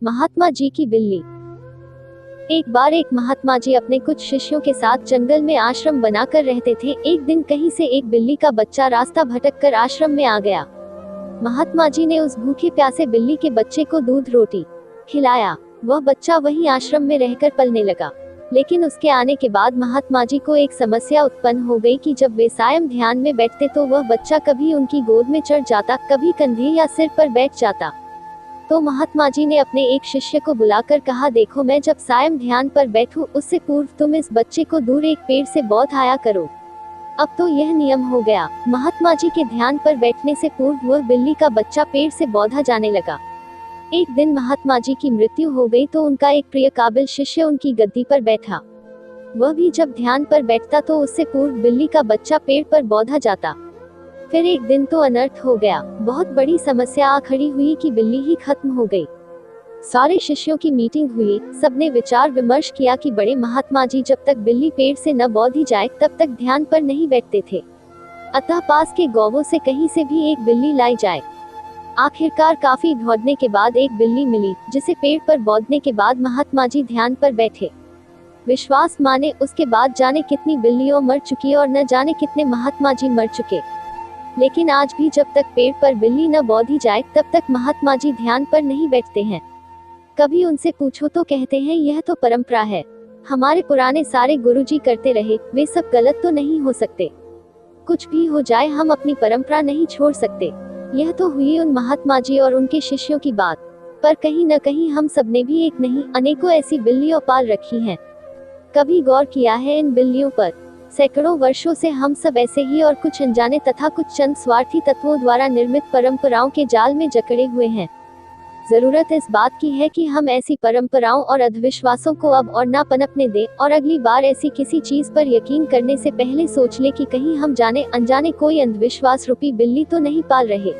महात्मा जी की बिल्ली। एक बार एक महात्मा जी अपने कुछ शिष्यों के साथ जंगल में आश्रम बनाकर रहते थे। एक दिन कहीं से एक बिल्ली का बच्चा रास्ता भटककर आश्रम में आ गया। महात्मा जी ने उस भूखे प्यासे बिल्ली के बच्चे को दूध रोटी खिलाया। वह बच्चा वहीं आश्रम में रहकर पलने लगा। लेकिन उसके आने के बाद महात्मा जी को एक समस्या उत्पन्न हो गई कि जब वे सायं ध्यान में बैठते तो वह बच्चा कभी उनकी गोद में चढ़ जाता, कभी कंधे या सिर पर बैठ जाता। तो महात्मा जी ने अपने एक शिष्य को बुलाकर कहा, देखो, मैं जब सायं ध्यान पर बैठूं उससे पूर्व तुम इस बच्चे को दूर एक पेड़ से बौद्ध आया करो। अब तो यह नियम हो गया। महात्मा जी के ध्यान पर बैठने से पूर्व वह बिल्ली का बच्चा पेड़ से बौद्धा जाने लगा। एक दिन महात्मा जी की मृत्यु हो गई तो उनका एक प्रिय काबिल शिष्य उनकी गद्दी पर बैठा। वह भी जब ध्यान पर बैठता तो उससे पूर्व बिल्ली का बच्चा पेड़ पर बौद्धा जाता। फिर एक दिन तो अनर्थ हो गया। बहुत बड़ी समस्या आ खड़ी हुई कि बिल्ली ही खत्म हो गई। सारे शिष्यों की मीटिंग हुई। सबने विचार विमर्श किया कि बड़े महात्मा जी जब तक बिल्ली पेड़ से न बौद्धी जाए तब तक ध्यान पर नहीं बैठते थे। अतः पास के गांवों से कहीं से भी एक बिल्ली लाई जाए। आखिरकार काफी ढूंढने के बाद एक बिल्ली मिली, जिसे पेड़ पर बौद्धने के बाद महात्मा जी ध्यान पर बैठे। विश्वास माने उसके बाद जाने कितनी बिल्लियां मर चुकी और न जाने कितने महात्मा जी मर चुके। लेकिन आज भी जब तक पेड़ पर बिल्ली न बौद्धी जाए तब तक महात्मा जी ध्यान पर नहीं बैठते हैं। कभी उनसे पूछो तो कहते हैं यह तो परंपरा है, हमारे पुराने सारे गुरुजी करते रहे, वे सब गलत तो नहीं हो सकते। कुछ भी हो जाए हम अपनी परंपरा नहीं छोड़ सकते। यह तो हुई उन महात्मा जी और उनके शिष्यों की बात, पर कहीं न कहीं हम सब ने भी एक नहीं अनेकों ऐसी बिल्लियां पाल रखी हैं। कभी गौर किया है इन बिल्लियों पर? सैकड़ों वर्षों से हम सब ऐसे ही और कुछ अनजाने तथा कुछ चंद स्वार्थी तत्वों द्वारा निर्मित परंपराओं के जाल में जकड़े हुए हैं। जरूरत इस बात की है कि हम ऐसी परंपराओं और अंधविश्वासों को अब और ना पनपने दें और अगली बार ऐसी किसी चीज पर यकीन करने से पहले सोच ले कि कहीं हम जाने अनजाने कोई अंधविश्वास रूपी बिल्ली तो नहीं पाल रहे।